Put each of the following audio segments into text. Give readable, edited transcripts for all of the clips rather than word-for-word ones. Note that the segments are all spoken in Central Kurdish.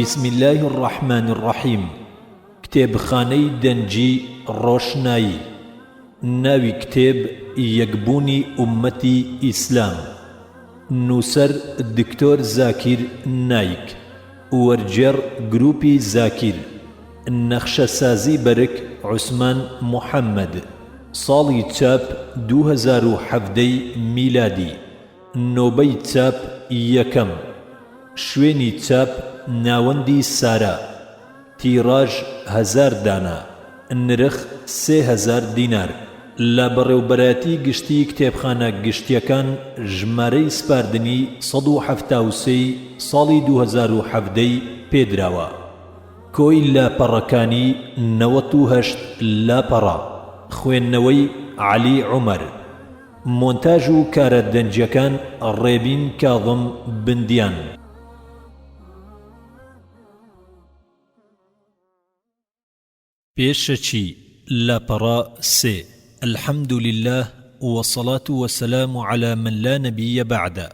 بسم الله الرحمن الرحيم. كتاب خاني دنجي روشناي. ناوي كتاب يقبوني أمتي إسلام. نوسر الدكتور زاكر نايك. ورجر جروبي زاكر. النخشة سازي برك عثمان محمد. صالي تاب 2007 ميلادي. نوبي تاب يكم. شويني تاب ناوندي سارا. تيراج 1000 دانا. النرخ 3000 دينار. لا بڕێوبەرەتی گشتی کتێبخانە گشتیەکان ژمارەی سپاردنی 173 ساڵی 2017 پێدراوە. کۆی لاپەڕەکانی 98 لاپەڕە. خوێندنەوەی عەلی عومەر. مۆنتاژ و کارە دەنجیەکان ڕێبین کاظم بندیان. پێشەچی لاپەڕە 3. الحمد لله والصلاة والسلام على من لا نبي بعد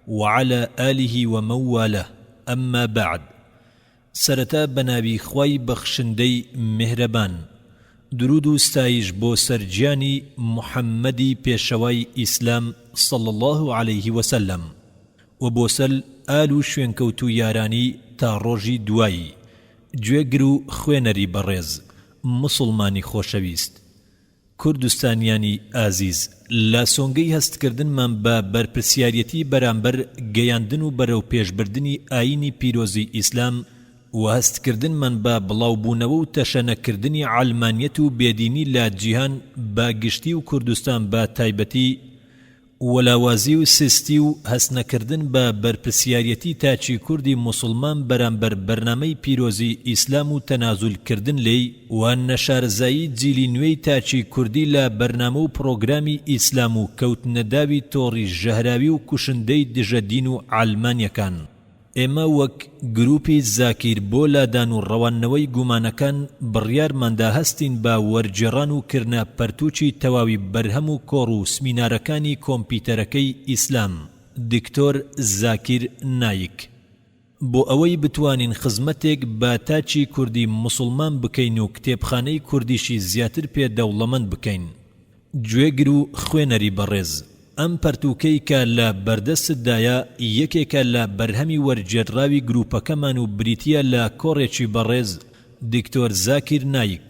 وعلى آله ومن والاه. أما بعد. سرتا بنابي خواي بخشندي مهربان. درود و ستایش بۆ سەرگیانی محەممەدی پێشەوای ئیسلام صلى الله عليه وسلم و بۆ سەر ئال و شوێنکەوت و یارانی تا ڕۆژی دوایی. گوێگر و خوێنەری بەڕێز مسلمانی خۆشەویست، کوردستانیانی ئازیز، لا سۆنگەی هەستکردنمان بە بەرپرسیارەتی بەرامبەر گەیاندن و بەرەو پێشبردنی ئاینی پیرۆزی ئیسلام و هەستکردنمان بە بڵاوبوونەوە و تەشەنەکردنی عەلمانیەت و بێدینی لا جیهان بە گشتی و کوردستان بە تایبەتی، وەلاوازی و سستی و هەستنەکردن بە بەرپرسیارەتی تاچی کوردی مسلمان بەرامبەر بەرنامەی پیرۆزی ئیسلام و تەنازولکردن لێی و نەشارەزایی جیلی نوێی تاچی کوردی لە بەرنامە و پرۆگرامی ئیسلام و کەوتنەداوی تۆڕی ژەهراوی و کوشندەی دژە دین و عەلمانیەکان. ئێمە وەک گروپی زاکیر بۆ لادان و ڕەوانەوەی گومانەکان بڕیارماندا هەستین بە وەرگێڕان و کردنە پەرتووچی تەواوی بەرهەم و کۆڕ و سمینارەکانی کۆمپیوتەرەکەی ئیسلام دکتۆر زاکر نایک، بۆ ئەوەی بتوانین خزمەتێک بە تاچی کوردی مسلمان بکەین و کتێبخانەی کوردیشی زیاتر پێدەوڵەمەند بکەین. گوێگر و خوێنەری بەڕێز، ئەم پەرتووکەی کە لە بەردەستدایە یەکێکە لە بەرهەمی وەرگێڕاوی گروپەکەمان و بریتیە لە کۆڕێکی بەڕێز دکتۆر زاکر نایک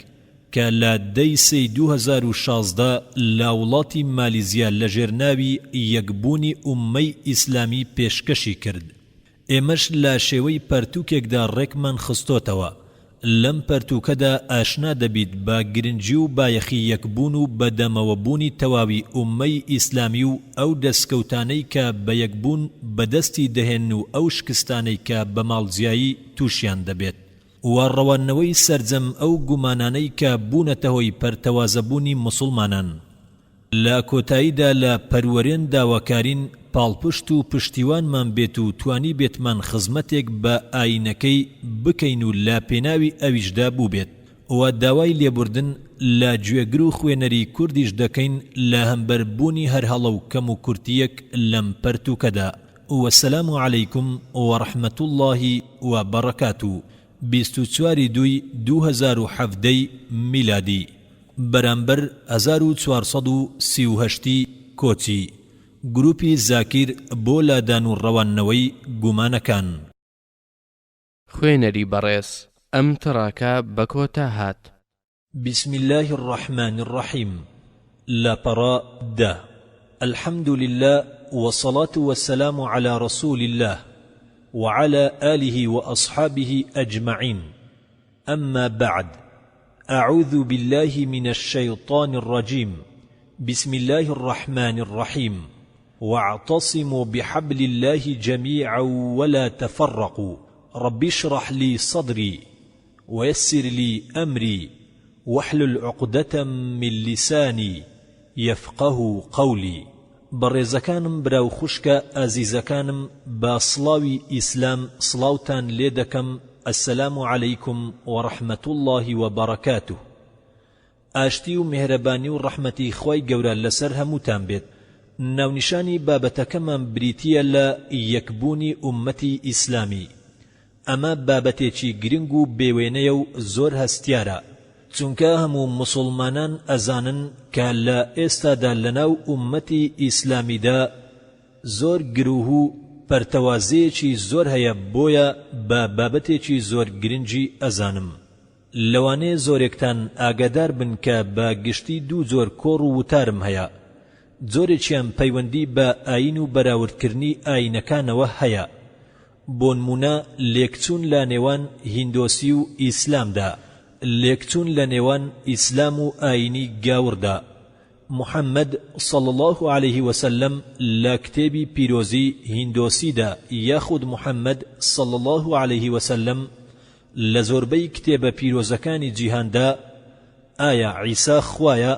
کە لە دەی سەی 2016 لە وڵاتی مالیزیا لە ژێرناوی یەکبوونی ئوممەی ئیسلامی پێشکەشی کرد. ئێمەش لە شێوەی پەرتووکێکدا ڕێکمان خستۆتەوە. لەم پەرتووکەدا ئاشنا دەبیت بە گرنگی و بایەخی یەکبوون و بەدەمەوەبوونی تەواوی ئوممەی ئیسلامی و ئەو دەستکەوتانەی کە بە یەکبوون بەدەستی دەهێن و ئەو شکستانەی کە بە ماڵجیایی تووشیان دەبێت و ڕەوانەوەی سەرجەم ئەو گومانانەی کە بوونەتە هۆی پەرتەوازەبوونی مسلمانان. لە کۆتاییدا لە پەروەرێن داواکارین پاڵپشت و پشتیوانمان بێت و توانی بێتمان خزمەتێک بە ئاینەکەی بکەین و لا پێناوی ئەویشدا بوو بێت و داوای لێبوردن لە گوێگر و خوێنەری کوردیش دەکەین لە هەمبەربوونی هەر هەڵە و کەم و کورتیەک لەم پەرتووکەدا. وەسەلام عەلەیکم وەڕەحمەت اللهی وبەڕەکاتوه. 24 دوای 2017 میلادی بەرامبەر 1438 کۆچی. گروپی زاکر بۆ لادان و ڕەوانەوەی گومانەکان. خوێنەری بەڕێز، ئەم تڕاکە بە کۆتا هات. بسم الله الرحمن الرحيم. لاپەڕە 10. الحمد لله والصلاة والسلام على رسول الله وعلى آله وأصحابه أجمعين. أما بعد. أعوذ بالله من الشيطان الرجيم. بسم الله الرحمن الرحيم. واعتصموا بحبل الله جميعا ولا تفرقوا. رب اشرح لي صدري ويسر لي أمري واحلل عقدة من لساني يفقه قولي. بەڕێزەکانم براو خوشکە ئازیزەکانم با سڵاوی ئیسلام سڵاوتان لێ دەکەم. السلام عەلەیکم وەڕەحمەت الله وبەڕەکاتوه. ئاشتی و میهرەبانی و ڕەحمەتی خوای گەورە لەسەر هەمووتان بێت. ناونیشانی بابەتەکەمان بریتیە لە یەکبوونی ئومەتی ئیسلامی. ئەمە بابەتێکی گرنگ و بێوێنەیە و زۆر هەستیارە، چونکە هەموو مسلمانان ئەزانن کە لە ئێستادا لەناو ئومەتی ئیسلامیدا زۆر گروه و پەرتەوازەیەکی زۆر هەیە، بۆیە بە بابەتێکی زۆر گرنگی ئەزانم. لەوانەیە زۆرێکتان ئاگادار بن کە بە گشتی دوو جۆر کۆڕ و وتارم هەیە. جۆرێکیان پەیوەندی بە ئاین و بەراوردکردنی ئاینەکانەوە هەیە، بۆ نمونە لێکچوون لە نێوان هیندۆسی و ئیسلامدا، لێکچوون لە نێوان ئیسلام و ئاینی گاوردا. محەممەد صلى الله عليه وسلم لە کتێبی پیرۆزی هیندۆسیدا یاخود محەممەد صلى الله عليه وسلم لە زۆربەی کتێبە پیرۆزەکانی جیهاندا ئایا عیسا خوایە،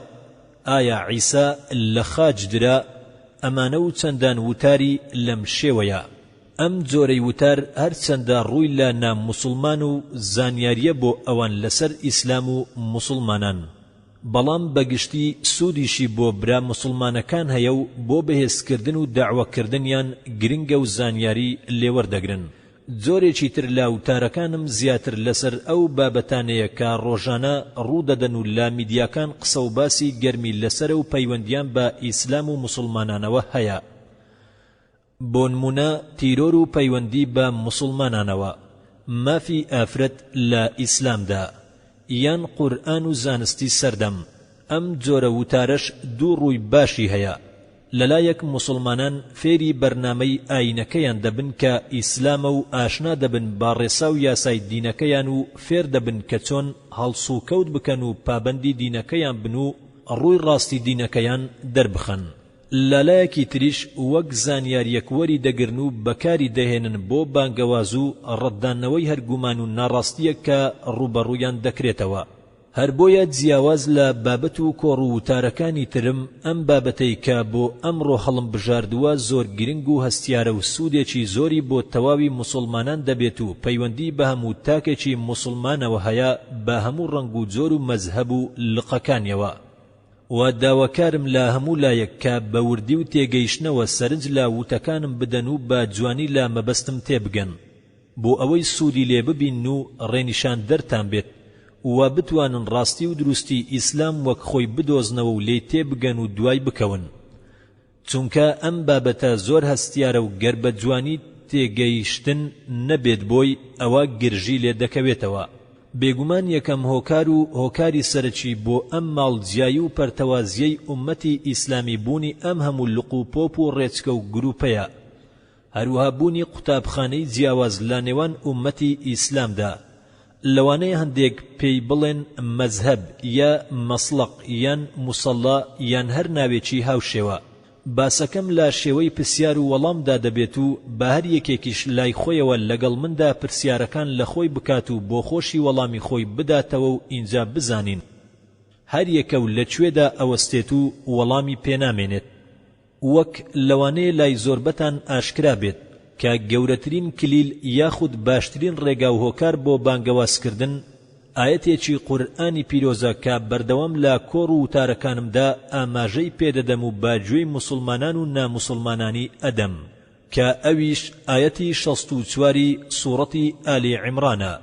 ئایا عیسا لە خاج درا، ئەمانە و چەندان وتاری لەم شێوەیە. ئەم جۆرەی وتار هەرچەندە ڕووی لە نام مسلمان و زانیاریە بۆ ئەوان لەسەر ئیسلام و مسلمانان، بەڵام بەگشتی سوودیشی بۆ برا مسلمانەکان هەیە و بۆ بەهێزکردن و داعوەکردنیان گرنگە و زانیاری لێوەردەگرن. جۆرێکی تر لە وتارەکانم زیاتر لەسەر ئەو بابەتانەیە کە ڕۆژانە ڕوودەدەن و لە میدیاکان قسە و باسی گەرمی لەسەر و پەیوەندیان بە ئیسلام و مسلمانانەوە هەیە. بۆ نمونە تیرۆر و پەیوەندی بە مسلمانانەوە، مافی ئافرەت لە ئیسلامدا، یان قورئان و زانستی سەردەم. ئەم جۆرە وتارەش دوو ڕووی باشی هەیە. لەلایەک مسلمانان فێری بەرنامەی ئاینەکەیان دەبن کە ئیسلامە و ئاشنا دەبن با ڕێسا و یاسای دینەکەیان و فێر دەبن کە چۆن هەڵسو کەوت بکەن و پابەندی دینەکەیان بن و ڕووی ڕاستی دینەکەیان دەربخەن. لەلایەکی تریش وەک زانیاریەکوەری دەگرن و بەکاری دەهێنن بۆ بانگەواز و ڕەتدانەوەی هەرگومان و ناڕاستیە کە ڕوبەڕوویان دەکرێتەوە. هەر بۆیە جیاواز لە بابەت و کۆڕ و وتارەکانی ترم ئەم بابەتەی کە بۆ ئەمڕۆ هەڵم بژاردووە زۆر گرنگ و هەستیارە و سوودێکی زۆری بۆ تەواوی مسلمانان دەبێت و پەیوەندی بە هەموو تاکێکی مسلمانەوە هەیە بە هەموو ڕەنگ و جۆر و مەزهەب و لقەکانیەوە. و داواکارم لە هەموو لایەک کە بە وردی و تێگەیشتنەوە سەرنج لە وتەکانم بدەن و بە جوانی لە مەبەستم تێبگەن، بۆ ئەوەی سوودی لێ ببین و ڕێنیشان دەرتان بێت و بتوانن ڕاستی و دروستی ئیسلام وەک خۆی بدۆزنەوە و لێی تێبگەن و دوای بکەون. چونکە ئەم بابەتە زۆر هەستیارە و گەر بە جوانی تێگەیشتن نەبێت بۆی ئەوە گرژی لێ دەکەوێتەوە. بێگومان یەکەم هۆکار و هۆکاری سەرەکی بۆ ئەم ماڵجیایی و پەرتەوازیەی ئومەتی ئیسلامی بوونی ئەم هەموو لق و پۆپ و ڕێچکە و گروپەیە، هەروەها بوونی قوتابخانەی جیاواز لە نێوان ئومەتی ئیسلامدا. لەوانەیە هەندێک پێی بڵێن مەزهەب یا مەسلەق یان موسەڵا یان هەر ناوێکی هاوشێوە. باسەکەم لە شێوەی پرسیار و وەڵامدا دەبێت و بە هەر یەکێکیش لای خۆیەوە لەگەڵ مندا پرسیارەکان لە خۆی بکات و بۆ خۆشی وەڵامی خۆی بداتەوە و ئینجا بزانین هەر یەکە و لەکوێدا ئەوەستێت و وەڵامی پێنامێنێت. وەک لەوانەیە لای زۆربەتان ئاشکرا بێت کە گەورەترین کلیل یاخود باشترین ڕێگا و هۆکار بۆ بانگەوازکردن ئاەتێکی قورئانی پیرۆزە کە بەردەوام لە کۆڕ و وتارەکانمدا ئاماژەی پێدەدەم و باگوێی مسلمانان و نامسلمانانی ئەدەم، کە ئەویش ئاەتی 64 سوورەتی ئالی عیمرانە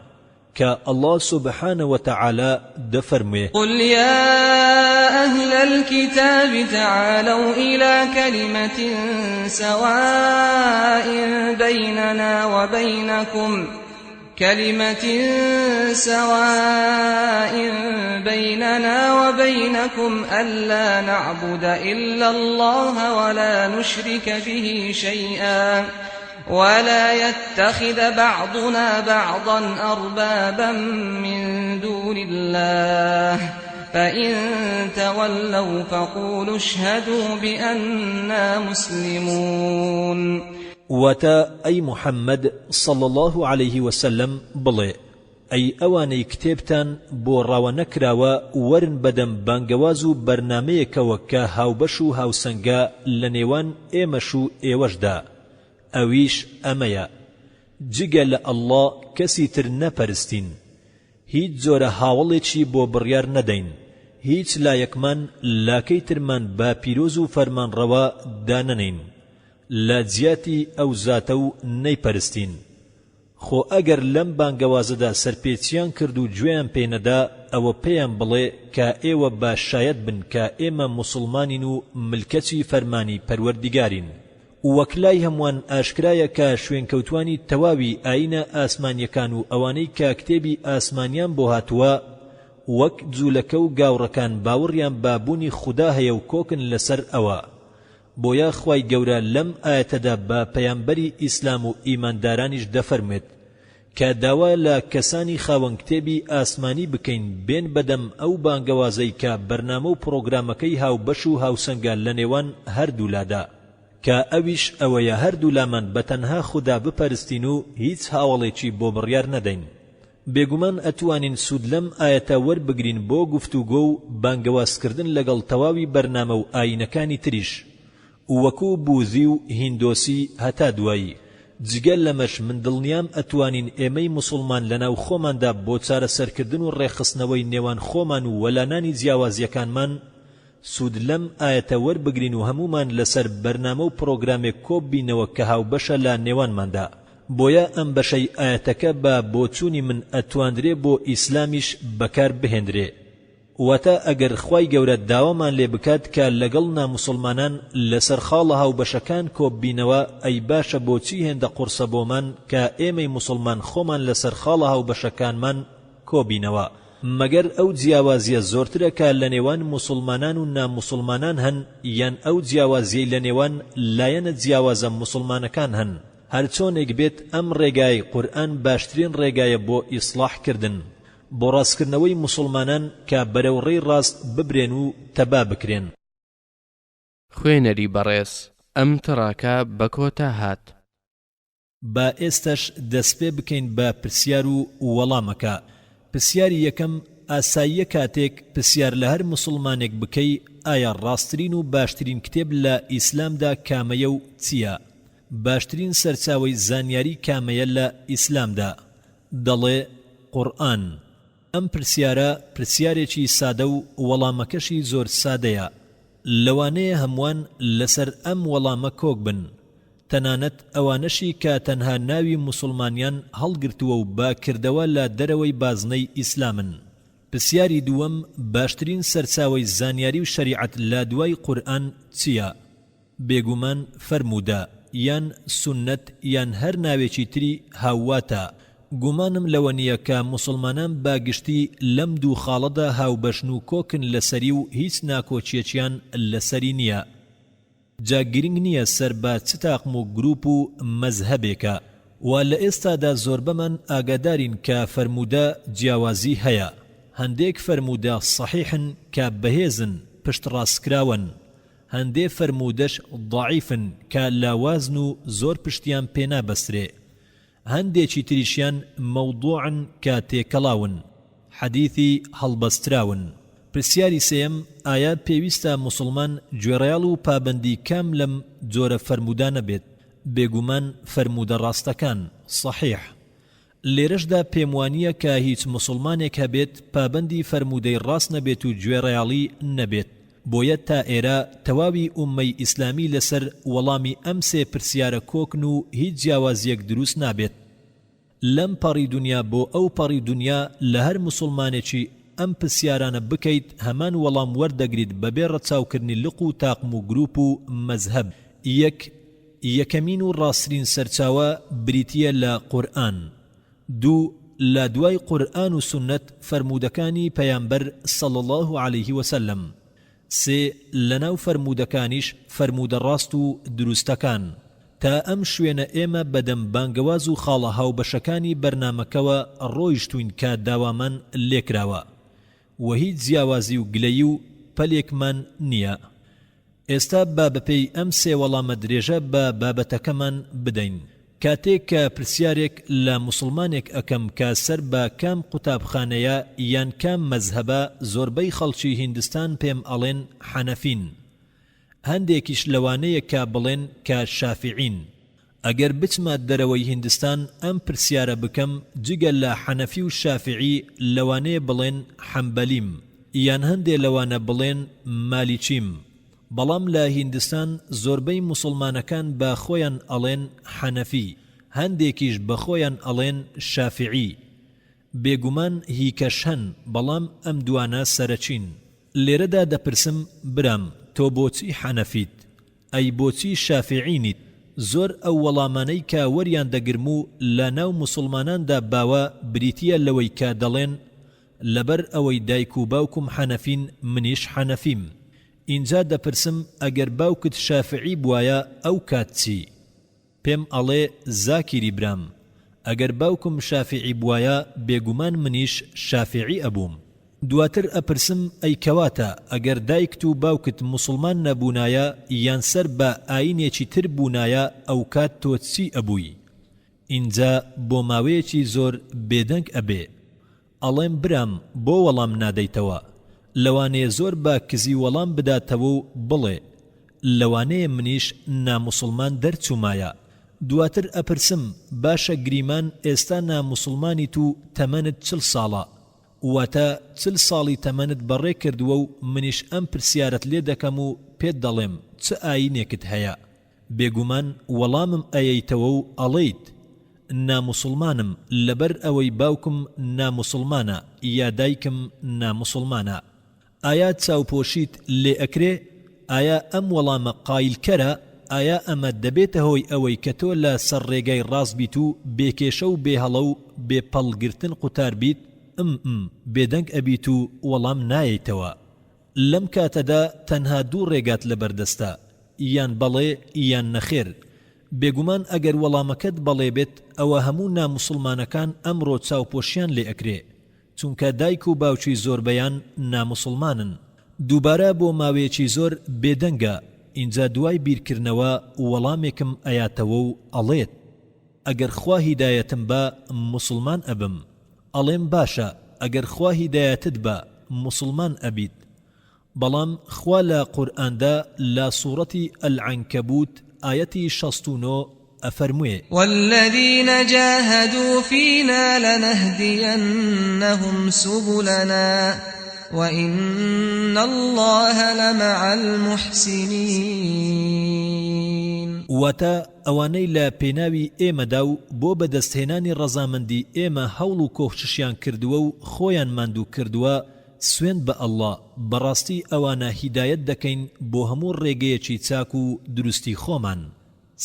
کە الله سبحانه وتعالى دفرمه قل يا أهل الكتاب تعالوا إلى كلمة سواء بيننا وبينكم ألا نعبد إلا الله ولا نشرك به شيئا ولا يتخذ بعضنا بعضا أربابا من دون الله فإن تولوا فقولوا اشهدوا بأننا مسلمون. وتا أي محمد صلى الله عليه وسلم بڵێ ئەی ئەوانەی کتێبتان بۆ ڕاوە نەکراوە وەرن بەدەم بانگەواز و بەرنامەیەکەوە کە هاوبەش و هاوسەنگە لە نێوان ئێمەش و ئێوەشدا، ئەویش ئەمەیە: جگە لە ئەڵڵا کەسی تر نەپەرستین، هیچ جۆرە هاوڵێکی بۆ بڕیار نەدەین، هیچ لایەکمان لاکەی ترمان با پیرۆز و خۆ ئەگەر لەم بانگەوازەدا سەرپێچیان کرد و گوێیان پێنەدا ئەوە پێیان بڵێ کە ئێوە باشایەت بن کە ئێمە موسڵمانین و ملکەتی فەرمانی پەروەردیگارین. وەک لای هەمووان ئاشکرایە کە شوێنکەوتوانی تەواوی ئاینە ئاسمانیەکان و ئەوانەی کە کتێبی ئاسمانیان بۆ هاتووە وەک جوولەکە و گاوڕەکان باوەڕیان بابوونی خودا هەیە و کۆکن لەسەر ئەوە. بۆیە خوای گەورە لەم ئاەتەدا بە پەیامبەری ئیسلام و ئیماندارانیش دەفەرمێت کە داوا لە کەسانی خاوەن کتێبی ئاسمانی بکەین بێن بەدەم ئەو بانگەوازەی کە بەرنامە و پرۆگرامەکەی هاوبەش و هاوسەنگە لە نێوان هەردوولادا کە ئەویش ئەوەیە هەردوو لامان بەتەنها خوددا بپەرستین و هیچ هاوڵێکی بۆ بڕیار نەدەین. بێگومان ئەتوانین سوود لەم ئاەتە وەربگرین بۆ گفتوگۆ و بانگەوازکردن لەگەڵ تەواوی بەرنامە و ئاینەکانی تریش وەکوو بوذی و هیندۆسی هەتا دوایی. جگەل لەمەش من دڵنیام ئەتوانین ئێمەی موسڵمان لەناو خۆماندا بۆ چارەسەرکردن و ڕێخستنەوەی نێوان خۆمان و وەلانانی جیاوازیەکانمان سوود لەم ئاەتە وەربگرین و هەمومان لەسەر بەرنامە و پرۆگرامێک کۆببینەوە کە هاوبەشە لە نێوانماندا. بۆیە ئەم بەشەی ئاەتەکە بە بۆچوونی من ئەتواندرێ بۆ ئیسلامیش بەکار بهێنرێ. واتە ئەگەر خوای گەورە داوامان لێ بکات کە لەگەڵ ناموسڵمانان لەسەر خاڵە هاوبەشەکان کۆببینەوە ئەی باشە بۆچی هێندە قورسە بۆمان کە ئێمەی موسڵمان خۆمان لەسەر خاڵە هاوبەشەکانمان کۆبینەوە. مەگەر ئەو جیاوازیە زۆرترە کە لە نێوان موسڵمانان و ناموسڵمانان هەن یان ئەو جیاوازیەی لە نێوان لایەنە جیاوازە موسڵمانەکان هەن. هەرچۆنێک بێت ئەم ڕێگای قورئان باشترین ڕێگایە بۆ ئیسلاحکردن بۆ ڕاستکردنەوەی موسڵمانان کە بەرەو ڕێی ڕاست ببرێن و تەبا بکرێن. خوێنەری بەڕێز ئەم تڕاکە بە کۆتا هات. با ئێستش دەست پێ بکەین بە پرسیار و وەڵامەکە. پرسیاری یەکەم ئاساییە کاتێک پرسیار لە هەر موسڵمانێک بکەی ئایا ڕاستترین و باشترین کتێب لە ئیسلامدا کامەیە و چییە؟ باشترین سەرچاوەی زانیاری کامەیە لە ئیسلامدا؟ دەڵێ قورئان. ئەم پرسیارە پرسیارێکی سادە و وەڵامەکەشی زۆر سادەیە. لەوانەیە هەمووان لەسەر ئەم وەڵامە کۆک بن، تەنانەت ئەوانەشی کە تەنها ناوی موسڵمانیان هەڵگرتووە و با کردەوە لە دەرەوەی بازنەی ئیسلامن. پرسیاری دووەم باشترین سەرچاوەی زانیاری و شەریعەت لە دوای قورئان چییە؟ بێگومان فەرموودە یان سونەت یان هەر ناوێکی تری هاوواتە. گومانم لەوە نییە کە موسڵمانان باگشتی لەم دوو خاڵەدا هاوبەشن و کۆکن لەسەری و هیچ ناکۆچیەکیان لەسەری نییە. جا گرنگ نییە سەر بە چ تاقم و گروپ و مەزهەبێکە و لە ئێستادا زۆر بەمان ئاگادارین کە فەرموودە جیاوازی هەیە. هەندێک فەرموودە صحیحن کە بەهێزن پشت ڕاستکراون، هەندێ فەرموودەش ضعیفن کە لاوازن و زۆر پشتیان پێنابەسترێ، هەندێکی تریشیان مەوضوعن کە تێکەڵاون، حەدیثی هەڵبەستراون. پرسیاری سێم ئایا پێویستە موسڵمان گوێڕایاڵ و پابەندی کام لەم جۆرە فەرموودانە بێت؟ بێگومان فەرموودە ڕاستەکان صحیح. لێرەشدا پێم وانییە کە هیچ موسڵمانێک هەبێت پابەندی فەرموودەی ڕاست نەبێت و گوێڕایاڵی نەبێت. بۆیە تا ئێرە تەواوی ئوممەی ئیسلامی لەسەر وەڵامی ئەم سێ پرسیارە کۆکن و هیچ جیاوازیەک دروست نابێت. لەم پەڕی دنیا بۆ ئەو پەڕی دنیا لە هەر موسڵمانێکی ئەم پرسیارانە بکەیت هەمان وەڵام وەردەگریت بەبێ ڕەچاوکردنی لق و تاقم و گروپ و مەزهەب. یەکەمین و ڕاستترین سەرچاوە بریتیە لە قورئان. دوو لە دوای قورئان و سونەت فەرموودەکانی پەیامبەر صلی الله عليه وسلم. سێ لەناو فەرموودەکانیش فەرموودە ڕاست و دروستەکان. تا ئەم شوێنە ئێمە بەدەم بانگەواز و خاڵە هاوبەشەکانی بەرنامەکەوە ڕۆیشتوین کە داوامان لێکراوە و هیچ جیاوازی و گلەیی و پەلێکمان نییە. ئێستا با بەپێی ئەم سێ وەڵامە درێژە بە بابەتەکەمان بدەین. کاتێک کە پرسیارێک لە موسڵمانێک ئەکەم کە سەر بە کام قوتابخانەیە یان کام مەزهەبە، زۆربەی خەڵکی هیندستان پێم ئەڵێن حەنەفین، هەندێکیش لەوانەیە کە بڵێن کە شافعین. ئەگەر بچمە دەرەوەی هیندستان ئەم پرسیارە بکەم جگە لە حەنەفی و شافعی لەوانەیە بڵێن حەمبەلیم یان هەندێ لەوانە بڵێن مالیچیم. بەڵام لە هیندستان زۆربەی موسڵمانەکان بە خۆیان ئەڵێن حەنەفی، هەندێکیش بەخۆیان ئەڵێن شافعی. بێگومان هیکەش هەن، بەڵام ئەم دوانە سەرەچین. لێرەدا دەپرسم برام تۆ بۆچی حەنەفیت؟ ئەی بۆچی شافعینیت؟ زۆر ئەو وەڵامانەی کە وەریان دەگرم و لە ناو موسڵماناندا باوە بریتیە لەوەی کە دەڵێن لەبەر ئەوەی دایک و باوکم حەنەفین منیش حەنەفیم. اینجا دەپرسم ئەگەر باوکت شافعی بوایە ئەو کات چی؟ پێم ئەڵێ زاکیری برام ئەگەر باوکم شافعی بوایە بێگومان منیش شافعی ئەبووم. دواتر ئەپرسم ئەی کەواتە ئەگەر دایکت و باوکت موسڵمان نەبوونایە یان سەر بە ئاینێکی تر بوونایە ئەو کات تۆ چی ئەبووی؟ اینجا بۆ ماوەیەکی زۆر بێدەنگ ئەبێ. ئەڵێم برام بۆ وەڵام نادەیتەوە؟ لەوانەیە زۆر بە کزی وەڵام بداتەوە و بڵێ لەوانەیە منیش ناموسڵمان دەرچوومایە. دواتر ئەپرسم باشە گریمان ئێستا ناموسڵمانیت و تەمەنت 40 ساڵە، واتە 40 ساڵی تەمەنت بەڕێ کردووە و منیش ئەم پرسیارەت لێ دەکەم و پێت دەڵێم چ ئاینێکت هەیە؟ بێگومان وەڵامم ئەیەیتەوە و ئەڵێیت ناموسڵمانم لەبەر ئەوەی باوکم ناموسڵمانە یا دایکم ناموسڵمانە. ئایا چاوپۆشیت لێ ئەکرێ؟ ئایا ئەم وەڵامە قایلکەرە؟ ئایا ئەمە دەبێتە هۆی ئەوەی کە تۆ لە سەر ڕێگای ڕاست بیت و بێکێشە و بێهەڵە و بێپەڵگرتن قوتار بیت؟ بێدەنگ ئەبیت و وەڵام نایەیتەوە. لەم کاتەدا تەنها دوو ڕێگات لەبەردەستە، یان بەڵێ یان نەخێر. بێگومان ئەگەر وەڵامەکەت بەڵێ بێت ئەوە هەموو ناموسڵمانەکان ئەمڕۆ چاوپۆشیان لێ ئەکرێ، چونکە دایک و باوکی زۆربەیان ناموسڵمانن. دووبارە بۆ ماوەیەکی زۆر بێدەنگە. اینجا دوای بیرکردنەوە وەڵامێکم ئەیاتەوە و ئەڵێت ئەگەر خوا هیدایەتم بە موسڵمان ئەبم. ئەڵێم باشە ئەگەر خوا هیدایەتت بە موسڵمان ئەبیت. بەڵام خوا لە قورئاندا لە سوورەتی ئەلعنکەبوت ئایەتی 69 ئەفەرمووێ والذین جاهدوا فینا لنهدینهم سبلنا وإن الله لمع المحسنين. واتا ئەوانەی لە پێناوی ئێمەدا و بۆ بەدەستهێنانی ڕەزامەندی ئێمە هەوڵ و کۆشتیان کردووە و خۆیان ماندوو کردووە، سوێند بە ئەڵڵا بەڕاستی ئەوانە هیدایەت دەکەین بۆ هەموو ڕێگەیەکی چاک و دروستی خۆمان.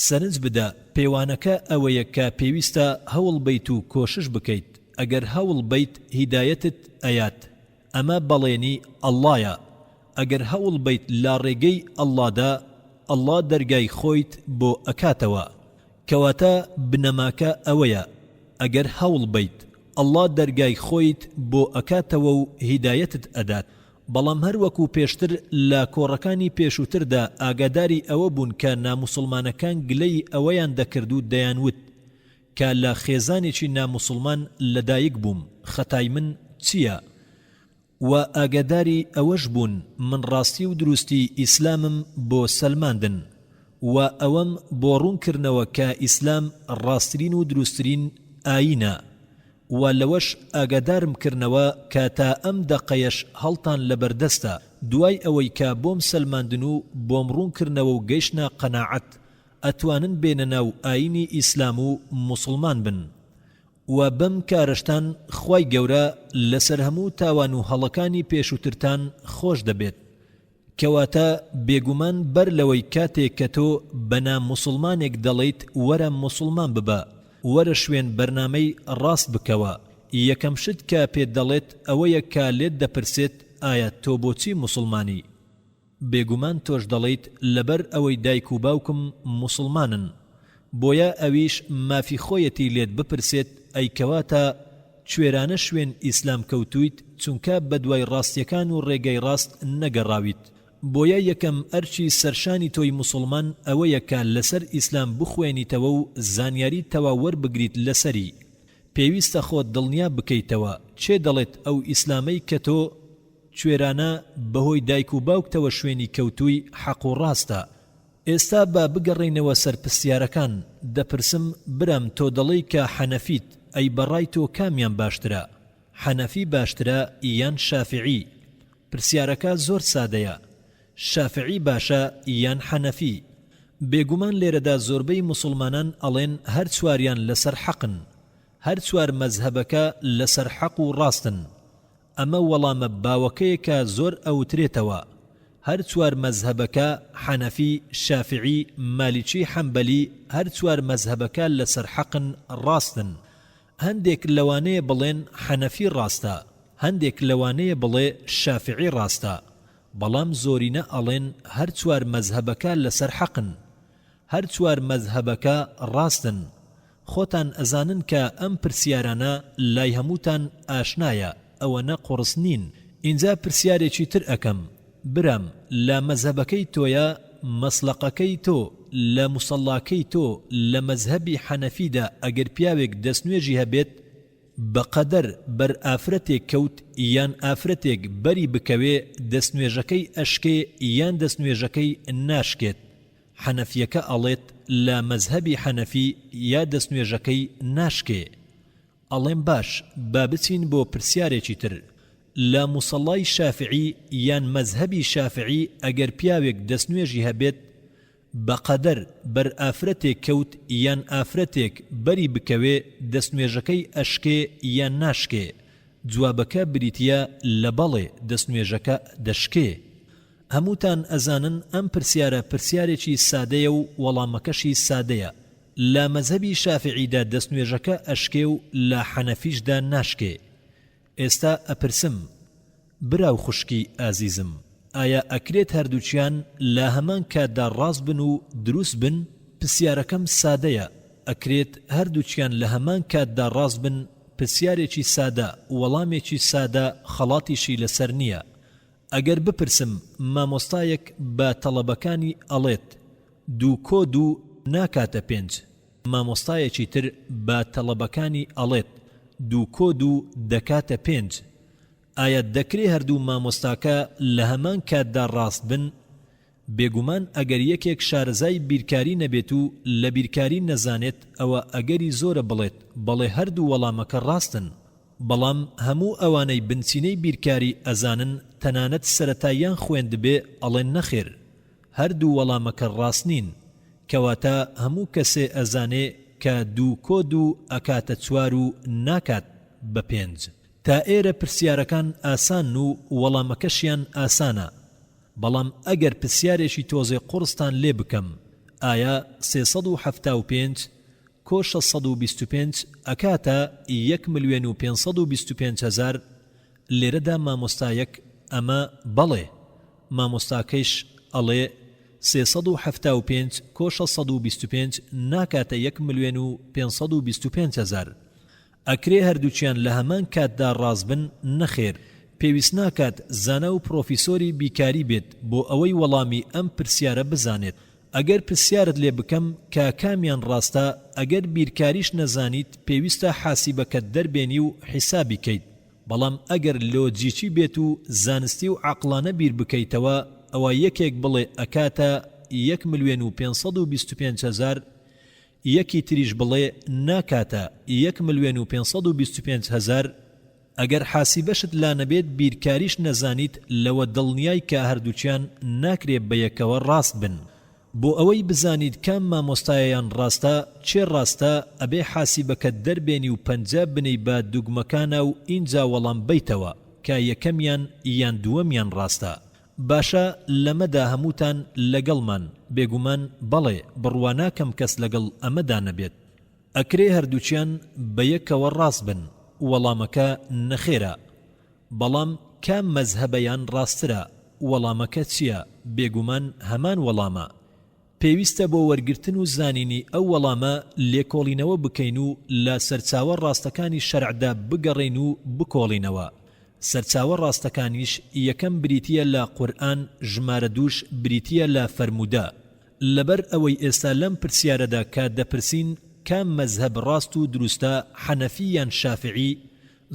سەرنج بدە پەیوانەکە ئەوەیە کە پێویستە هەوڵ بیت و کۆشش بکەیت. ئەگەر هەوڵ بیت هیدایەتت ئەیات. ئەمە بەڵێنی ئەڵڵایە. ئەگەر هەوڵ بیت لا ڕێگەی ئەڵڵادا ئەڵڵا دەرگای خۆیت بۆ ئەکاتەوە. کەواتە بنەماکە ئەوەیە ئەگەر هەوڵ بیت ئەڵڵا دەرگای خۆیت بۆ ئەکاتەوە و هیدایەتت ئەدات. بەڵام هەروەکو پێشتر لە کۆڕەکانی پێشووتردا ئاگاداری ئەوە بوون کە ناموسڵمانەکان گلەی ئەوەیان دەکرد و دەیانوت کە لە خێزانێکی ناموسڵمان لەدایک بووم، خەتای من چییە؟ و ئاگاداری ئەوەش بوون من ڕاستی و دروستی ئیسلامم بۆ سەلماندن و ئەوەم بۆ ڕوونکردنەوە کە ئیسلام ڕاستترین و دروستترین ئاینە و لەوەش ئاگادارم کردنەوە کە تا ئەم دەقەیەش هەڵتان لەبەردەستە دوای ئەوەی کە بۆم سەلماندن و بۆم ڕوونکردنەوە و گەیشتە قەناعەت ئەتوانن بێنە ناو ئاینی ئیسلام و موسڵمان بن. و بەم کارشتان خوای گەورە لەسەر هەموو تاوان و هەڵەکانی پێشووترتان خۆش دەبێت. کەواتە بێگومان بەر لەوەی کاتێک کە تۆ بەنام موسڵمانێک دەڵێیت وەرە موسڵمان ببە، وەرە شوێن بەرنامەی ڕاست بکەوە، یەکەم شت کە پێت دەڵێت ئەوەیە کە لێت دەپرسێت ئایا تۆ بۆچی موسڵمانی؟ بێگومان تۆش دەڵێیت لەبەر ئەوەی دایک و باوکم موسڵمانن. بۆیە ئەویش مافی خۆیەتی لێت بپرسێت ئەی کەواتە کوێرانە شوێن ئیسلام کەوتویت چونکە بەدوای ڕاستیەکان و ڕێگەی ڕاست نەگەڕاویت. بۆیە یەکەم ئەرچی سەرشانی تۆی موسڵمان ئەوەیە کە لەسەر ئیسلام بخوێنیتەوە و زانیاری تەوا وەربگریت لەسەری. پێویستە خۆت دڵنیا بکەیتەوە چێ دەڵێت ئەو ئیسلامەی کە تۆ کوێرانە بەهۆی دایک و باوکتەوە شوێنی کەوتووی حەق و ڕاستە. ئێستا با بگەڕێینەوە سەر پرسیارەکان. دەپرسم برام تۆ دەڵێی کە حەنەفیت، ئەی بەڕای تۆ کامیان باشترە؟ حەنەفی باشترە یان شافعی؟ پرسیارەکە زۆر سادەیە. شافعی باشە یان حەنەفی؟ بێگومان لێرەدا زۆربەی مسلمانان ئەڵێن هەر چواریان لەسەر حەقن، هەر چوار مەزهەبەکە لەسەر حەق و ڕاستن. ئەمە وەڵامە باوەکەیەکە زۆر ئەوترێتەوە. هەر چوار مەزهەبەکە حەنەفی، شافعی، مالیکی، حەمبەلی، هەر چوار مەزهەبەکە لەسەر حەقن، ڕاستن. هەندێک لەوانەیە بڵێن حەنەفی ڕاستە، هەندێک لەوانەیە بڵێ شافعی ڕاستە، بەڵام زۆرینە ئەڵێن هەر چوار مەزهەبەکە لەسەر حەقن، هەر چوار مەزهەبەکە ڕاستن. خۆتان ئەزانن کە ئەم پرسیارانە لای هەمووتان ئاشنایە، ئەوەنە قوڕس نین. ئینجا پرسیارێکی تر ئەکەم، برام لە مەزهەبەکەی تۆیە، مەسلەقەکەی تۆ، لە موسەڵاکەی تۆ لە مەزهەبی حەنەفیدا ئەگەر پیاوێک دەستنوێژی هەبێت بەقەدەر بەر ئافرەتێک کەوت یان ئافرەتێک بەری بکەوێ دەستنوێژەکەی ئەشکێ یان دەستنوێژەکەی ناشکێت. حەنەفیەکە ئەڵێت لە مەزهەبی حەنەفی یا دەستنوێژەکەی ناشکێ. ئەڵێم باش با بچین بۆ پرسیارێکی تر. لە موسەڵای شافعی یان مەزهەبی شافعی ئەگەر پیاوێک دەستنوێژی هەبێت بەقەدەر بەر ئافرەتێک کەوت یان ئافرەتێک بەری بکەوێ دەستنوێژەکەی ئەشکێ یان ناشکێ؟ جوابەکە بریتیە لە بەڵێ دەستنوێژەکە دەشکێ. هەمووتان ئەزانن ئەم پرسیارە پرسیارێکی سادەیە و وەڵامەکەشی سادەیە. لە مەزهەبی شافعیدا دەستنوێژەکە ئەشکێ و لە حەنەفیشدا ناشکێ. ئێستا ئەپرسم، براو خوشکی ئازیزم، ئایا ئەکرێت هەردووچیان لە هەمان کاتدا ڕاست بن و دروست بن؟ پرسیارەکەم سادەیە، ئەکرێت هەردووچیان لە هەمان کاتدا ڕاست بن. پرسیارێکی سادە، وەڵامێکی سادە، خەڵاتیشی لەسەر نییە. ئەگەر بپرسم مامۆستایەک بە تەڵەبەکانی ئەڵێت 2 کۆ 2 ناکاتە 5، مامۆستایەکی تر بە تەڵەبەکانی ئەڵێت 2 کۆ 2 دەکاتە 5، ئایا دەکرێ هەردوو مامۆستاکە لە هەمان کاتدا ڕاست بن؟ بێگومان ئەگەر یەکێک شارەزای بیرکاری نەبێت و لە بیرکاری نەزانێت، ئەوە ئەگەری زۆرە بڵێت بەڵێ هەردوو وەڵامەکە ڕاستن. بەڵام هەموو ئەوانەی بنچینەی بیرکاری ئەزانن تەنانەت سەرەتاییان خوێندبێ ئەڵێن نەخێر، هەردوو وەڵامەکە ڕاست نین. کەواتە هەموو کەسێ ئەزانێ کە 2 کۆ 2 ئەکاتە 4 و ناکات بە 5. تا ئێرە پرسیارەکان ئاسان و وەڵامەکەشیان ئاسانە. بەڵام ئەگەر پرسیارێکی تۆزێ قورستان لێ بکەم، ئایا 375 کۆ 625 ئەکاتە 1,525,000؟ لێرەدا مامۆستایەک ئەمە بەڵێ، مامۆستاکەیش ئەڵێ 375 کۆ 625 ناکاتە 1,525,000. ئەکرێ هەردووچیان لە هەمان کاتدا ڕاست بن؟ نەخێر، پێویست ناکات زانە و پرۆفیسۆری بیکاری بێت بۆ ئەوەی وەڵامی ئەم پرسیارە بزانێت. ئەگەر پرسیارت لێ بکەم کە کامیان ڕاستە، ئەگەر بیرکاریش نەزانیت پێویستە حاسیبەکەت دەربێنی و حیسابی کەیت. بەڵام ئەگەر لۆجیکی بێت و زانستی و عەقڵانە بیر بکەیتەوە، ئەوە یەکێک بڵێ ئەکاتە 1,525,000، یەکی تریش بڵێ ناکاتە 1,525,000. ئەگەر حاسیبەشت لا نەبێت بیرکاریش نەزانیت، لەوە دڵنیای کە هەردووچیان ناکرێت بە یەکەوە ڕاست بن. بۆ ئەوەی بزانیت کام مامۆستایان ڕاستە چێ ڕاستە، ئەبێ حاسیبەکەت دەربێنی و پەنجە بنەی بە دوگمەکانە و ئینجا وەڵام بیتەوە کە یەکەمیان یان دووەمیان ڕاستە. باشە لەمەدا هەمووتان لەگەڵمان، بێگومان بەڵێ بڕواناکەم کەس لەگەڵ ئەمەدا نەبێت. ئەکرێ هەردووچیان بە یەکەوە ڕاست بن؟ وەڵامەکە نەخێرە. بەڵام کام مەزهەبەیان ڕاسترە؟ وەڵامەکە چییە؟ بێگومان هەمان وەڵامە. پێویستە بۆ وەرگرتن و زانینی ئەو وەڵامە لێکۆڵینەوە بکەین و لە سەرچاوە ڕاستەکانی شەرعدا بگەڕین و بکۆڵینەوە. سەرچاوە ڕاستەکانیش یەکەم بریتیە لە قورئان، ژمارە 2 بریتیە لە فەرموودە. لەبەر ئەوەی ئێستا لەم پرسیارەدا کە دەپرسین کام مەزهەب ڕاست و دروستە، حەنەفی یان شافعی،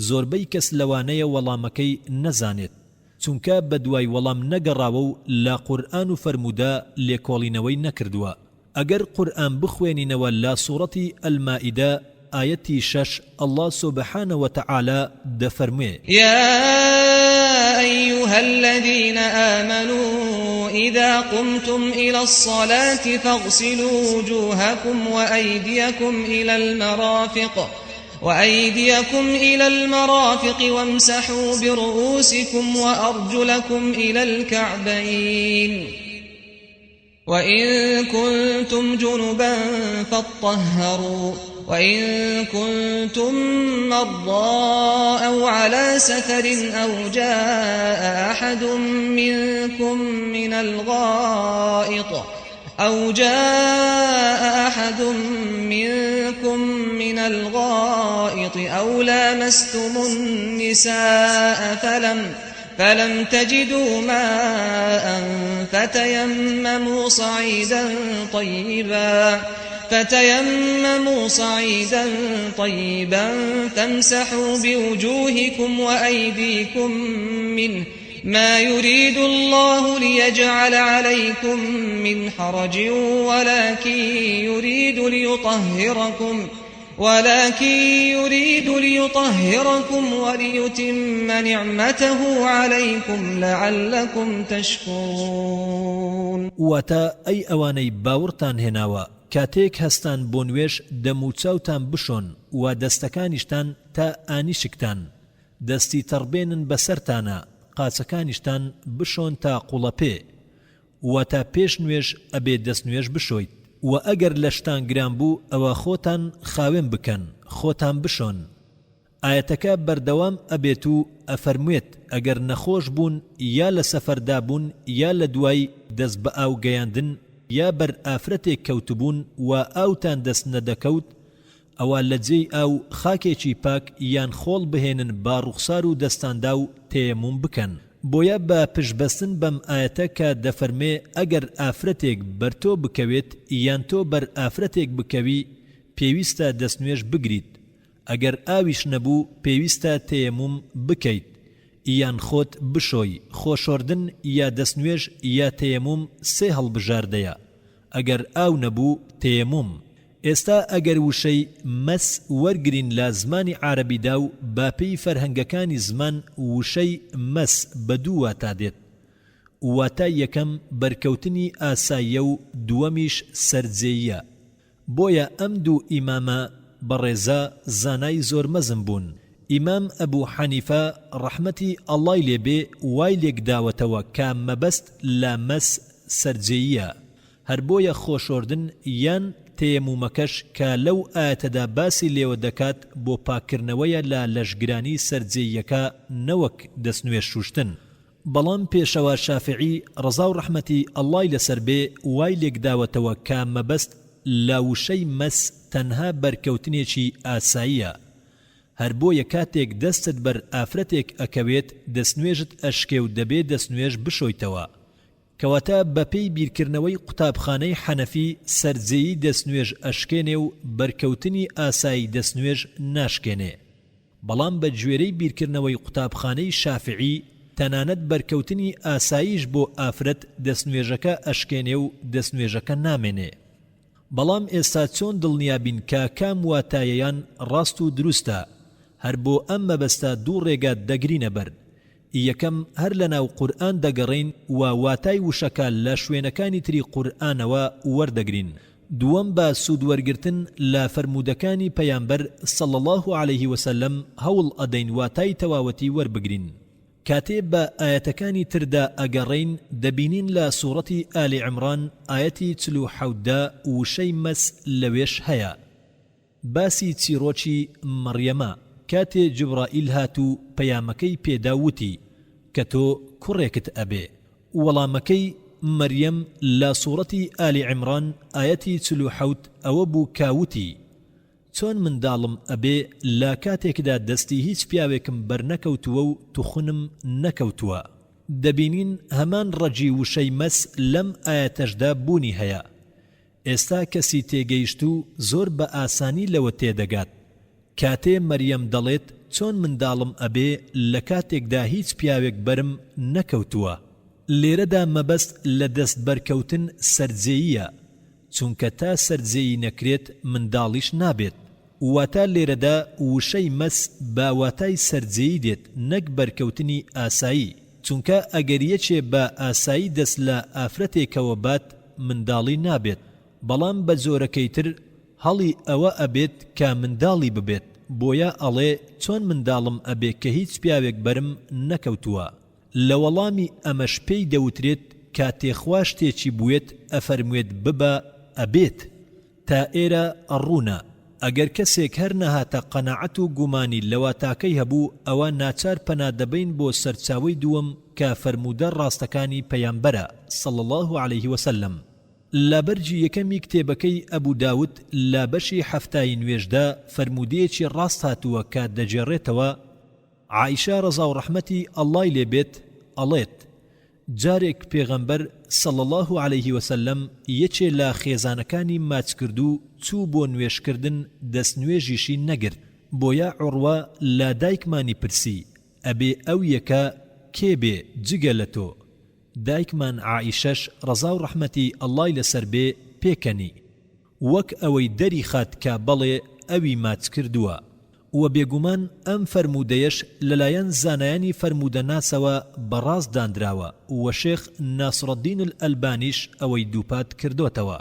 زۆربەی کەس لەوانەیە وەڵامەکەی نەزانێت، چونکە بە دوای وەڵام نەگەڕاوە و لە قورئان و فەرموودە لێکۆڵینەوەی نەکردووە. ئەگەر قورئان بخوێنینەوە لە سوورەتی ئەلمائیدە آيتي 6 الله سبحانه وتعالى دفرمي: يا أيها الذين آمنوا وإذا قمتم إلى الصلاة فاغسلوا وجوهكم وأيديكم إلى المرافق وامسحوا برؤوسكم وأرجلكم إلى الكعبين وإن كنتم جنبا فاطهروا وإن كنتم مرضى أو على سفر أو جاء أحد منكم من الغائط أو لامستم النساء فلم تجدوا ماء فتيمموا صعيدا طيبا فامسحوا بوجوهكم وأيديكم منه ما يريد الله ليجعل عليكم من حرج ولكن يريد ليطهركم وليتم نعمته عليكم لعلكم تشكرون. واتا أي أواني باورتان هناوا کاتێک هەستان بۆ نوێژ دەم و چاوتان بشۆن و دەستەکانیشتان تا ئانیشکتان دەستی تەڕبێنن بەسەرتانە قاچەکانیشتان بشۆن تا قوڵەپێ و تا پێش نوێژ ئەبێ دەست نوێژ بشۆیت و ئەگەر لەشتان گران بوو ئەوە خۆتان خاوێن بکەن خۆتان بشۆن. ئاەتەکە بەردەوام ئەبێت و ئەفەرموێت ئەگەر نەخۆش بوون یا لە سەفەردا بوون یا لە دوای دەست بە ئاو گەیاندن یا بەر ئافرەتێک کەوتبوون و ئاوتان دەست نەدەکەوت ئەوە لە جێی ئاو خاکێکی پاک یان خۆڵ بهێنن با ڕوخسار و دەستاندا و تەیەموم بکەن. بۆیە بە پشتبەستن بەم ئاەتە کە دەفەرمێ ئەگەر ئافرەتێک بەر تۆ بکەوێت یان تۆ بەر ئافرەتێک بکەوی پێویستە دەستنوێژ بگریت ئەگەر ئاویش نەبوو پێویستە تەیەموم بکەیت یان خۆت بشۆی. خۆشۆردن یا دەستنوێژ یا تەیەموم سێ هەڵبژاردەیە ئەگەر ئاو نەبوو تەیەموم. ئێستا ئەگەر وشەی مەس وەرگرین لە زمانی عارەبیدا و باپەی فەرهەنگەکانی زمان وشەی مەس بە دوو واتا دێت. واتا یەکەم بەرکەوتنی ئاساییە و دووەمیش سەرجێیە. بۆیە ئەم دوو ئیمامە بەڕێزە زانای زۆر مەزم بوون. ئیمام ئەبوو حەنیفە ڕەحمەتی ئەڵڵای لێبێ وای لێکداوەتەوە کە مەبەست لە مەس سەرجێیە هەر بۆیە خۆشۆردن یان تەیەمومەکەش کە لەو ئاەتەدا باسی لێوە دەکات بۆ پاکردنەوەیە لە لەشگرانی سەرجێیەکە نەوەک دەستنوێژ شوشتن. بەڵام پێشەوە شافعی ڕەزا و ڕەحمەتی ئەڵڵای لەسەر بێ وای لێکداوەتەوە کە مەبەست لە وشەی مەس تەنها بەرکەوتنێکی ئاساییە هەر بۆیە کاتێک دەستت بەر ئافرەتێک ئەکەوێت دەستنوێژت ئەشکێ و دەبێ دەستنوێژ بشۆیتەوە. کەواتە بەپێی بیرکردنەوەی قوتابخانەی حەنەفی سەرجێیی دەستنوێژ ئەشکێنێ و بەرکەوتنی ئاسایی دەستنوێژ ناشکێنێ. بەڵام بە گوێرەی بیرکردنەوەی قوتابخانەی شافعی تەنانەت بەرکەوتنی ئاساییش بۆ ئافرەت دەستنوێژەکە ئەشکێنێ و دەستنوێژەکە نامێنێ. بەڵام ئێستا چۆن دڵنیابین کە کام واتایەیان ڕاست و دروستە؟ هەر بۆ ئەم مەبەستە دوو ڕێگە دەگرینە بەر. یەکەم هەر لە ناو قورئان دەگەڕین و واتای وشەکە لە شوێنەکانی تری قورئانەوە وەردەگرین. دووەم بە سوودوەرگرتن لە فەرمودەکانی پەیامبەر صلی الله علیه وسلم هەوڵ ئەدەین واتای تەواوەتی وەربگرین. کاتێ بە ئاەتەکانی تردا ئەگەڕین دەبینین لە سوورەتی ئالی عیمران ئاەتی 47دا وشەی مەس لەوێش هەیە. باسی چیرۆکی مەڕیەمە کاتێ جبرائیل هات و پەیامەکەی پێداوتی کە تۆ کوڕێکت ئەبێ. وەڵامەکەی مەریەم لە سوورەتی ئالی عیمران ئاەتی 47 ئەوە بوو کاوتی چۆن منداڵم ئەبێ لە کاتێکدا دەستی هیچ پیاوێکم بەرنەکەوتووە و توخنم نەکەوتووە. دەبینین هەمان ڕەجی وشەی مەس لەم ئاەتەشدا بوونی هەیە. ئێستا کەسی تێگەیشت و زۆر بە ئاسانی لەوە تێدەگات. کاتێ مەریەم دەڵێت چۆن منداڵم ئەبێ لە کاتێکدا هیچ پیاوێک بەرم نەکەوتووە. لێرەدا مەبەست لە دەست بەرکەوتن سەرجێیە چونکە تا سەرجێیی نەکرێت منداڵیش نابێت. واتە لێرەدا وشەی مەس با واتای سەرجێیی دێت نەک بەرکەوتنی ئاسایی. چونکە ئەگەر یەکێ بە ئاسایی دەست لە ئافرەتێکەوە بات منداڵی نابێت، بەڵام بە جۆرەکەیتر هەڵی ئەوە ئەبێت کە منداڵی ببێت، بۆیە ئەڵێ چۆن منداڵم ئەبێ کە هیچ پیاوێک بەرم نەکەوتووە. لە وەڵامی ئەمەش پێی دەوترێت کاتێخوا شتێکی بوێت ئەفەرموێت ببە ئەبێت. تا ئێرە ئەڕوونە ئەگەر کەسێک هەر نەهاتە قەناعەت و گومانی لەواتاکەی هەبوو، ئەوە ناچار پەنادەبین بۆ سەرچاوەی دووەم کە فەرموودە ڕاستەکانی پەیامبەرە صلی الله عليه وسلم. لە بەرجی یەکەمی کتێبەکەی ئەبوو داود لە بەشی هەفتای نوێژدا فەرمودەیەکی ڕاست هاتووە کە دەجێڕێتەوە. عایشە ڕەزا و ڕەحمەتی ئەڵڵای لێبێت ئەڵێت جارێک پێغەمبەر صلی الله عليه وسلم یەکێ لە خێزانەکانی ماچ کردو چوو بۆ نوێشکردن، دەست نوێژیشی نەگرت. بۆیە عوڕوە لە دایکمانی پرسی ئەبێ ئەو یەکە کێ بێ جگە لە تۆ؟ دایکمان عائیشەش ڕەزا و ڕەحمەتی ئەڵڵای لەسەر بێ پێکەنی، وەک ئەوەی دەری خات کە بەڵێ ئەوی ماچ کردووە. و بێگومان ئەم فەرمودەیەش لەلایەن زانایانی فەرمودە ناسەوە بەڕاست دانراوە و شێخ ناصرەدین الئەلبانیش ئەوەی دووپات کردوتەوە.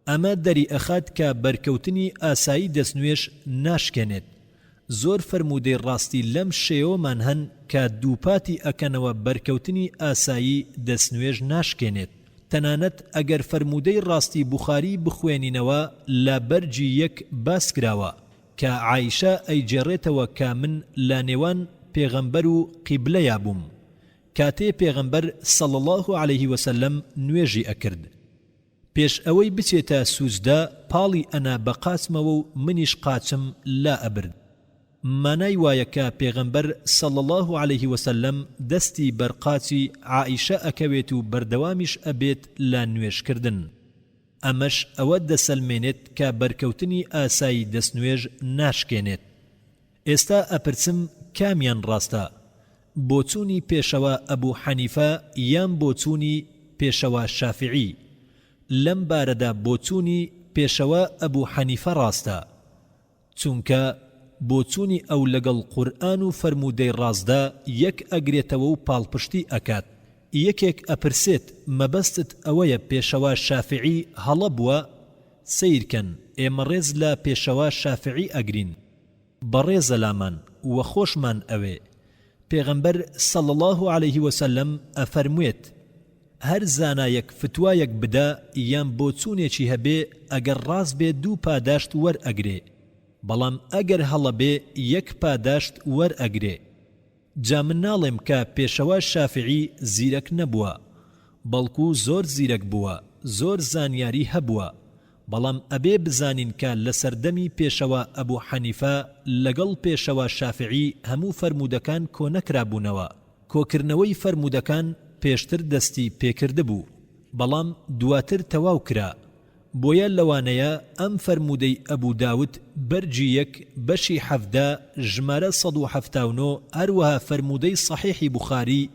ئەمە دەری ئەخات کە بەرکەوتنی ئاسایی دەستنوێش ناشکێنێت. زۆر فەرمودەی ڕاستی لەم شێوەمان هەن کە دووپاتی ئەکەنەوە بەرکەوتنی ئاسایی دەستنوێژ ناشکێنێت. تەنانەت ئەگەر فەرمودەی ڕاستی بوخاری بخوێنینەوە لە بەرجی یەک باس کراوە کە عایشە ئەیجێڕێتەوە کە من لە نێوان پێغەمبەر و قیبلەیا بووم کاتێ پێغەمبەر صلی الله عليه وسلم نوێژی ئەکرد. پێش ئەوەی بچێتە سوجدە پاڵی ئەنا بە قاچمەوە و منیش قاچم لا ئەبرد. مانای وایە کە پێغەمبەر صلی الله عليه وسلم دەستی بەرقاچی عائیشە ئەکەوێت و بەردەوامیش ئەبێت لە نوێژکردن. ئەمەش ئەوە دەسەلمێنێت کە بەرکەوتنی ئاسایی دەستنوێژ ناشکێنێت. ئێستا ئەپرسم کامیان ڕاستە؟ بۆچوونی پێشەوە ئەبوو حەنیفە یان بۆچوونی پێشەوە شافعی؟ لەم بارەدا بۆچوونی پێشەوە ئەبوو حەنیفە ڕاستە، چونکە بۆچوونی ئەو لەگەڵ قورئان و فەرمودەی ڕاستدا یەک ئەگرێتەوە و پاڵپشتی ئەکات. یەکێک ئەپرسێت مەبەستت ئەوەیە پێشەوە شافعی هەڵە بووە؟ سیرکەن ئێمە ڕێز لە پێشەوە شافعی ئەگرین، بەڕێزە لامان وە خۆشمان ئەوێ. پێغەمبەر صلی الله عليه وسلم ئەفەرموێت هەر زانایەک فتوایەک بدە یان بۆچوونێکی هەبێ ئەگەر ڕاست بێ دوو پاداشت وەرئەگرێ، بەڵام ئەگەر هەڵە بێ یەک پاداشت وەرئەگرێ. جا من ناڵێم کە پێشەوە شافعی زیرەک نەبووە، بەڵکو زۆر زیرەک بووە، زۆر زانیاری هەبووە، بەڵام ئەبێ بزانین کە لە سەردەمی پێشەوە ئەبوو حەنیفە لەگەڵ پێشەوە شافعی هەموو فەرمودەکان کۆنەکرابوونەوە. کۆکردنەوەی فەرمودەکان پێشتر دەستی پێکرده بوو، بەڵام دواتر تەواو کرا. بۆیە لەوانەیە ئەم فەرمودەی ئەبوو داود بەرجی یەک بەشی حەفدا ژمارە 179 هەروەها فەرمودەی صحیحی بوخاری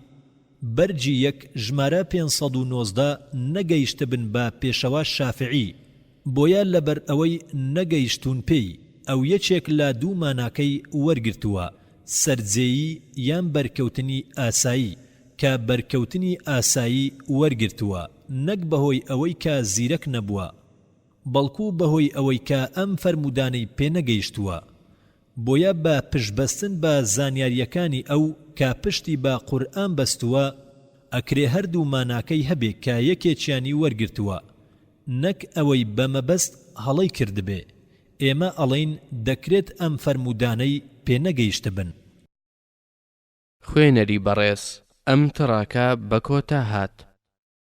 بەرجی یەک ژمارە 519 نەگەیشتە بن بە پێشەوە شافعی. بۆیە لەبەر ئەوەی نەگەیشتون پێی ئەو یەکێک لە دوو ماناکەی وەرگرتووە، سەرجێیی یان بەرکەوتنی ئاسایی، کە بەرکەوتنی ئاسایی وەرگرتووە نەک بەهۆی ئەوەی کە زیرەک نەبووە، بەڵکو بەهۆی ئەوەی کە ئەم فەرمودانەی پێنەگەیشتووە. بۆیە بە پشتبەستن بە زانیاریەکانی ئەو کە پشتی بە قورئان بەستووە ئەکرێ هەردوو ماناکەی هەبێ کە یەکێکیانی وەرگرتووە، نەک ئەوەی بەمەبەست هەڵەی کردبێ. ئێمە ئەڵێین دەکرێت ئەم فەرمودانەی پێنەگەیشتە بن. خوێنەری بەڕێز ئەم تڕاکە بە کۆتا هات.